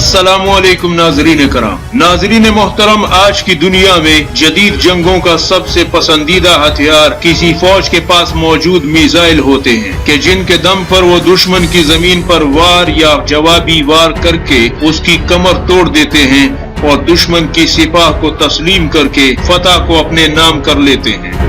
अस्सलामुअलैकुम नाज़रीन कराम। नाज़रीन मोहतरम, आज की दुनिया में जदीद जंगों का सबसे पसंदीदा हथियार किसी फौज के पास मौजूद मिसाइल होते हैं कि जिनके दम पर वो दुश्मन की जमीन पर वार या जवाबी वार करके उसकी कमर तोड़ देते हैं और दुश्मन की सिपाह को तस्लीम करके फतह को अपने नाम कर लेते हैं।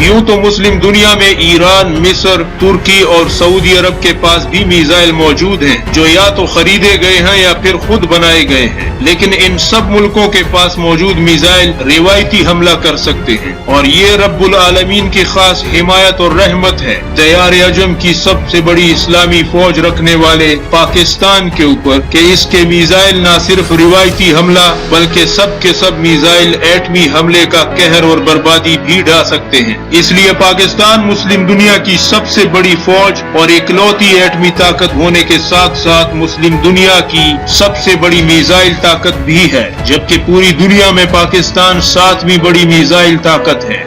यूं तो मुस्लिम दुनिया में ईरान, मिस्र, तुर्की और सऊदी अरब के पास भी मिसाइल मौजूद हैं जो या तो खरीदे गए हैं या फिर खुद बनाए गए हैं, लेकिन इन सब मुल्कों के पास मौजूद मिसाइल रिवायती हमला कर सकते हैं और ये रब्बुल आलमीन की खास हिमायत और रहमत है दयार अजम की सबसे बड़ी इस्लामी फौज रखने वाले पाकिस्तान के ऊपर कि इसके मिसाइल न सिर्फ रिवायती हमला बल्कि सब के सब मिसाइल एटमी हमले का कहर और बर्बादी भी ढा सकते हैं। इसलिए पाकिस्तान मुस्लिम दुनिया की सबसे बड़ी फौज और इकलौती एटमी ताकत होने के साथ साथ मुस्लिम दुनिया की सबसे बड़ी मिसाइल ताकत भी है, जबकि पूरी दुनिया में पाकिस्तान 7वीं बड़ी मिसाइल ताकत है।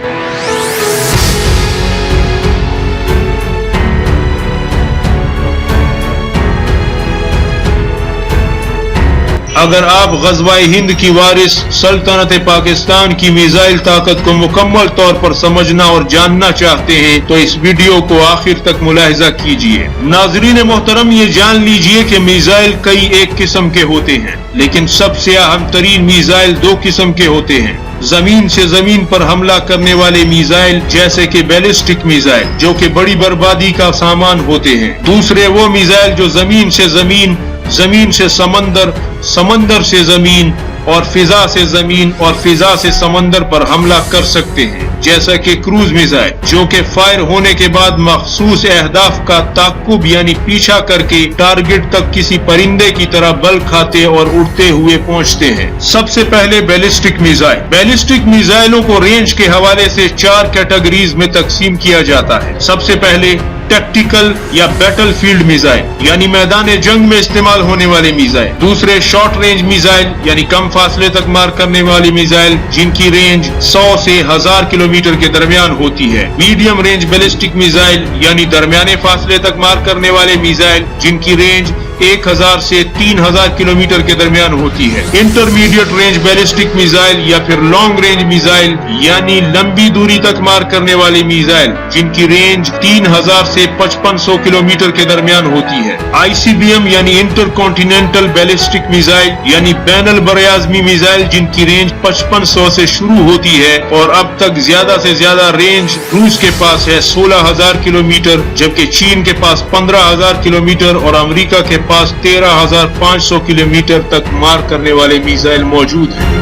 अगर आप ग़ज़वा-ए हिंद की वारिस सल्तनत पाकिस्तान की मिसाइल ताकत को मुकम्मल तौर पर समझना और जानना चाहते हैं तो इस वीडियो को आखिर तक मुलाहिज़ा कीजिए। नाज़रीन मोहतरम, ये जान लीजिए कि मिसाइल कई एक किस्म के होते हैं, लेकिन सबसे अहम तरीन मिसाइल 2 किस्म के होते हैं। जमीन से जमीन पर हमला करने वाले मिसाइल जैसे कि बैलिस्टिक मिसाइल जो कि बड़ी बर्बादी का सामान होते हैं। दूसरे वो मिसाइल जो जमीन से जमीन, जमीन से समंदर, समंदर से जमीन और फिजा से जमीन और फिजा से समंदर पर हमला कर सकते हैं, जैसा कि क्रूज मिसाइल जो कि फायर होने के बाद मखसूस अहदाफ का ताकुब यानी पीछा करके टारगेट तक किसी परिंदे की तरह बल खाते और उड़ते हुए पहुंचते हैं। सबसे पहले बैलिस्टिक मिसाइल। बैलिस्टिक मिसाइलों को रेंज के हवाले से 4 कैटेगरीज में तकसीम किया जाता है। सबसे पहले टैक्टिकल या बैटल फील्ड मिसाइल यानी मैदान जंग में इस्तेमाल होने वाले मिसाइल। दूसरे शॉर्ट रेंज मिसाइल यानी कम फासले तक मार करने वाली मिसाइल जिनकी रेंज 100 से 1000 किलोमीटर के दरमियान होती है। मीडियम रेंज बैलिस्टिक मिसाइल यानी दरमियाने फासले तक मार करने वाले मिसाइल जिनकी रेंज 1000 से 3000 किलोमीटर के दरमियान होती है। इंटरमीडिएट रेंज बैलिस्टिक मिसाइल या फिर लॉन्ग रेंज मिसाइल यानी लंबी दूरी तक मार करने वाली मिसाइल जिनकी रेंज 3000 से 5500 किलोमीटर के दरमियान होती है। ICBM यानी इंटर कॉन्टिनेंटल बैलिस्टिक मिसाइल यानी बैनुल बरआज़मी मिसाइल जिनकी रेंज 5500 से शुरू होती है और अब तक ज्यादा से ज्यादा रेंज रूस के पास है 16000 किलोमीटर, जबकि चीन के पास 15000 किलोमीटर और अमेरिका के पास 13500 किलोमीटर तक मार करने वाले मिसाइल मौजूद हैं।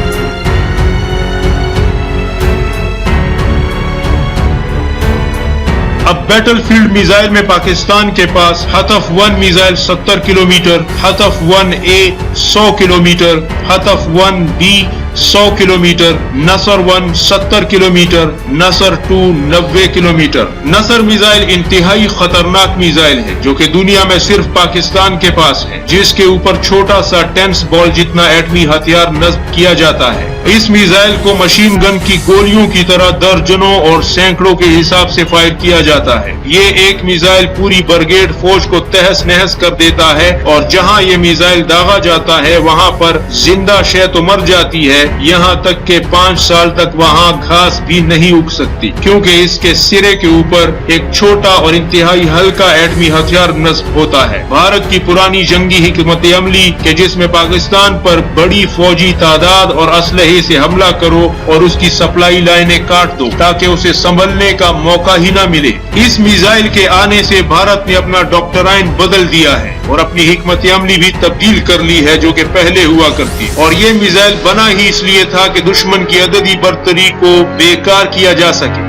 अब बैटलफील्ड मिसाइल में पाकिस्तान के पास हतफ-1 मिसाइल 70 किलोमीटर, हतफ-1A 100 किलोमीटर, हतफ-1B 100 किलोमीटर, नसर-1 70 किलोमीटर, नसर-2 90 किलोमीटर। नसर मिसाइल इंतहाई खतरनाक मिसाइल है जो कि दुनिया में सिर्फ पाकिस्तान के पास है, जिसके ऊपर छोटा सा टेनिस बॉल जितना एटमी हथियार नस्ब किया जाता है। इस मिसाइल को मशीन गन की गोलियों की तरह दर्जनों और सैकड़ों के हिसाब से फायर किया जाता है। ये एक मिसाइल पूरी ब्रिगेड फौज को तहस नहस कर देता है और जहां ये मिसाइल दागा जाता है वहां पर जिंदा शय तो मर जाती है, यहाँ तक के 5 साल तक वहाँ घास भी नहीं उग सकती, क्योंकि इसके सिरे के ऊपर एक छोटा और इंतहाई हल्का एटमी हथियार नस्ब होता है। भारत की पुरानी जंगी हिकमत अमली के जिसमें पाकिस्तान पर बड़ी फौजी तादाद और असलहे से हमला करो और उसकी सप्लाई लाइनें काट दो ताकि उसे संभलने का मौका ही न मिले। इस मिसाइल के आने से भारत ने अपना डॉक्टराइन बदल दिया है और अपनी हिकमत अमली भी तब्दील कर ली है जो कि पहले हुआ करती, और ये मिसाइल बना ही इसलिए था कि दुश्मन की अददी बर्तरी को बेकार किया जा सके।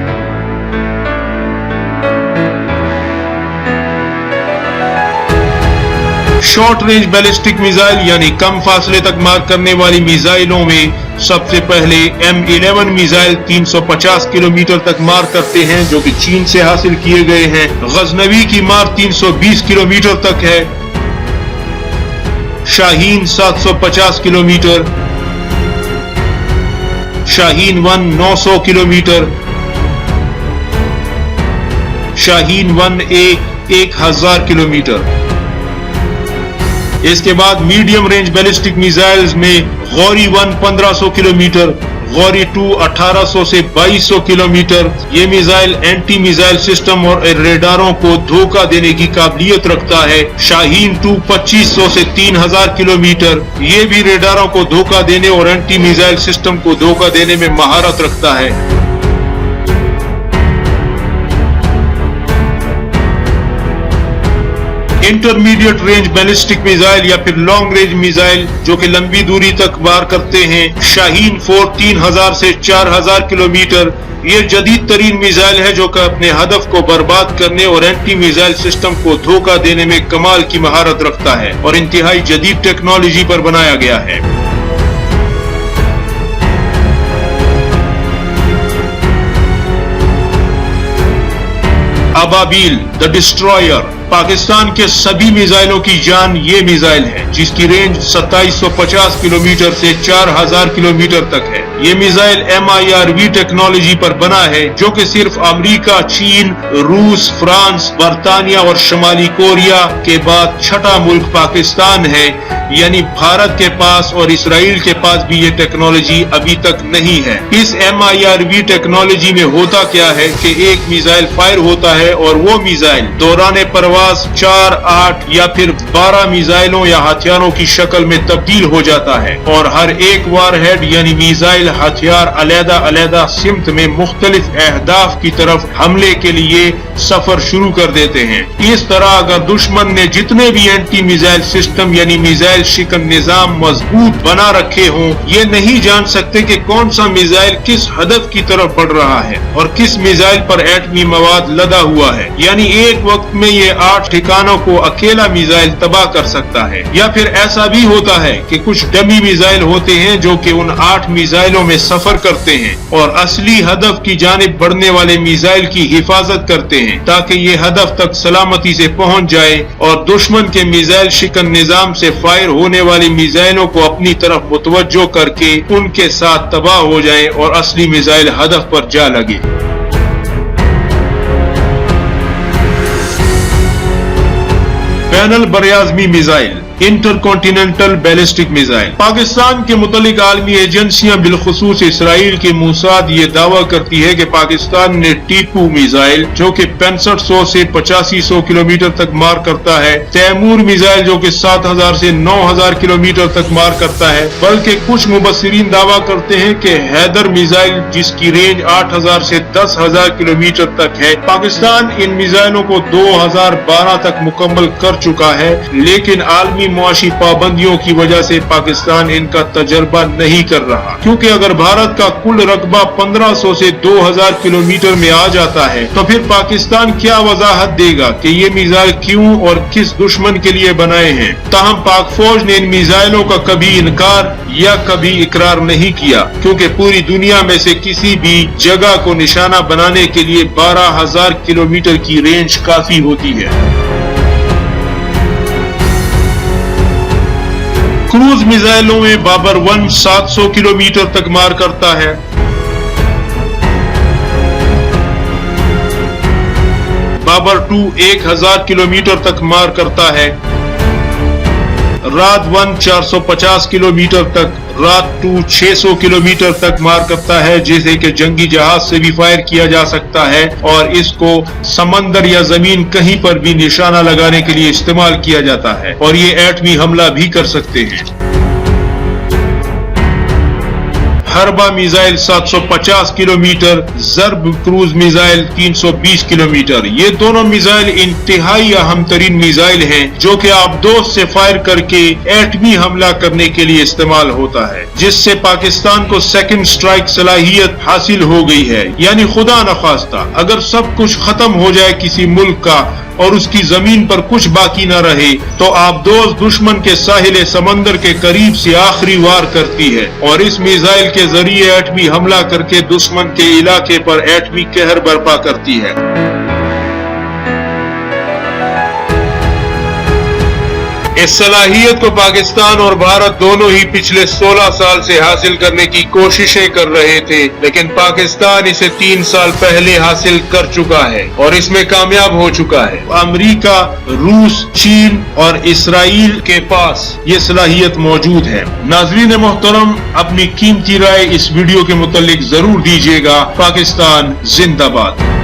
शॉर्ट रेंज बैलिस्टिक मिसाइल यानी कम फासले तक मार करने वाली मिसाइलों में सबसे पहले M11 मिसाइल 350 किलोमीटर तक मार करते हैं जो कि चीन से हासिल किए गए हैं। गजनवी की मार 320 किलोमीटर तक है। Shaheen 750 kilometre, Shaheen 1 900 kilometre, Shaheen 1A 1000 kilometre. इसके बाद मीडियम रेंज बैलिस्टिक मिसाइल्स में गौरी 1 1500 किलोमीटर, गौरी 2 1800 से 2200 किलोमीटर। ये मिसाइल एंटी मिसाइल सिस्टम और रेडारों को धोखा देने की काबिलियत रखता है। शाहीन 2 2500 से 3000 किलोमीटर, ये भी रेडारों को धोखा देने और एंटी मिसाइल सिस्टम को धोखा देने में महारत रखता है। इंटरमीडिएट रेंज बैलिस्टिक मिसाइल या फिर लॉन्ग रेंज मिसाइल जो कि लंबी दूरी तक वार करते हैं, शाहीन 4 3000 से 4000 किलोमीटर। ये जदीद तरीन मिसाइल है जो कि अपने हदफ को बर्बाद करने और एंटी मिसाइल सिस्टम को धोखा देने में कमाल की महारत रखता है और इंतहाई जदीद टेक्नोलॉजी पर बनाया गया है। अबाबील द डिस्ट्रॉयर, पाकिस्तान के सभी मिसाइलों की जान ये मिसाइल है जिसकी रेंज 2750 किलोमीटर से 4000 किलोमीटर तक है। ये मिसाइल MIRV टेक्नोलॉजी पर बना है जो कि सिर्फ अमेरिका, चीन, रूस, फ्रांस, बर्तानिया और शुमाली कोरिया के बाद छठा मुल्क पाकिस्तान है। यानी भारत के पास और इसराइल के पास भी ये टेक्नोलॉजी अभी तक नहीं है। इस MIRV टेक्नोलॉजी में होता क्या है कि एक मिसाइल फायर होता है और वो मिसाइल दौरान परवाज 4, 8 या फिर 12 मिसाइलों या हथियारों की शक्ल में तब्दील हो जाता है और हर एक वारहेड यानी मिसाइल हथियार अलहदा अलहदा सिमत में मुख्तलिफ अहदाफ की तरफ हमले के लिए सफर शुरू कर देते हैं। इस तरह अगर दुश्मन ने जितने भी एंटी मिसाइल सिस्टम यानी मिसाइल शिकन निजाम मजबूत बना रखे हों, ये नहीं जान सकते कि कौन सा मिसाइल किस हदफ की तरफ बढ़ रहा है और किस मिसाइल पर एटमी मवाद लदा हुआ है। यानी एक वक्त में ये 8 ठिकानों को अकेला मिसाइल तबाह कर सकता है। या फिर ऐसा भी होता है कि कुछ डमी मिसाइल होते हैं जो कि उन 8 मिसाइलों में सफर करते हैं और असली हदफ की जानिब बढ़ने वाले मिसाइल की हिफाजत करते हैं ताकि ये हदफ तक सलामती से पहुंच जाए और दुश्मन के मिसाइल शिकन निजाम से फायर होने वाली मिसाइलों को अपनी तरफ मुतवज्जो करके उनके साथ तबाह हो जाए और असली मिसाइल हदफ पर जा लगे। बैनुल बरआज़मी missile intercontinental ballistic missile. Pakistan के मुतल्लिक आलमी एजेंसियां बिलखुसूस इसराइल के मोसाद ये दावा करती है कि पाकिस्तान ने टीपू मिसाइल जो कि 6500 से 8500 किलोमीटर तक मार करता है, तैमूर मिसाइल जो कि 7000 से 9000 किलोमीटर तक मार करता है, बल्कि कुछ मुबस्सिरीन दावा करते हैं कि हैदर मिसाइल जिसकी रेंज 8000 से 10000 किलोमीटर तक है। पाकिस्तान इन मिसाइलों को 2012 तक मुकम्मल कर चुका है, लेकिन आलमी मुआशी पाबंदियों की वजह से पाकिस्तान इनका तजर्बा नहीं कर रहा, क्योंकि अगर भारत का कुल रकबा 1500 से 2000 किलोमीटर में आ जाता है तो फिर पाकिस्तान क्या वजाहत देगा कि ये मिसाइल क्यों और किस दुश्मन के लिए बनाए हैं। ताहम पाक फौज ने इन मिसाइलों का कभी इनकार या कभी इकरार नहीं किया, क्योंकि पूरी दुनिया में से किसी भी जगह को निशाना बनाने के लिए 12000 किलोमीटर की रेंज काफी होती है। क्रूज मिसाइलों में बाबर 1 700 किलोमीटर तक मार करता है, बाबर 2 1000 किलोमीटर तक मार करता है, रात 1 450 किलोमीटर तक, रात 2 600 किलोमीटर तक मार करता है, जिसे कि जंगी जहाज से भी फायर किया जा सकता है और इसको समंदर या जमीन कहीं पर भी निशाना लगाने के लिए इस्तेमाल किया जाता है और ये एटमी हमला भी कर सकते हैं। हरबा मिसाइल 750 किलोमीटर, जर्ब क्रूज मिसाइल 320 किलोमीटर। ये दोनों मिसाइल इंतहाई अहम तरीन मिसाइल हैं जो कि आबदोज से फायर करके एटमी हमला करने के लिए इस्तेमाल होता है, जिससे पाकिस्तान को सेकंड स्ट्राइक सलाहियत हासिल हो गई है। यानी खुदा न खास्ता अगर सब कुछ खत्म हो जाए किसी मुल्क का और उसकी जमीन पर कुछ बाकी न रहे तो आबदोज दुश्मन के साहिल समंदर के करीब से आखिरी वार करती है और इस मिसाइल के जरिए एटमी हमला करके दुश्मन के इलाके पर एटमी कहर बर्पा करती है। اس صلاحیت کو پاکستان اور بھارت دونوں ہی پچھلے 16 سال سے حاصل کرنے کی کوششیں کر رہے تھے، لیکن پاکستان اسے 3 سال پہلے حاصل کر چکا ہے اور اس میں کامیاب ہو چکا ہے۔ امریکہ، روس، چین اور اسرائیل کے پاس یہ صلاحیت موجود ہے۔ ناظرین محترم، اپنی قیمتی رائے اس ویڈیو کے متعلق ضرور دیجیے گا۔ پاکستان زندہ باد۔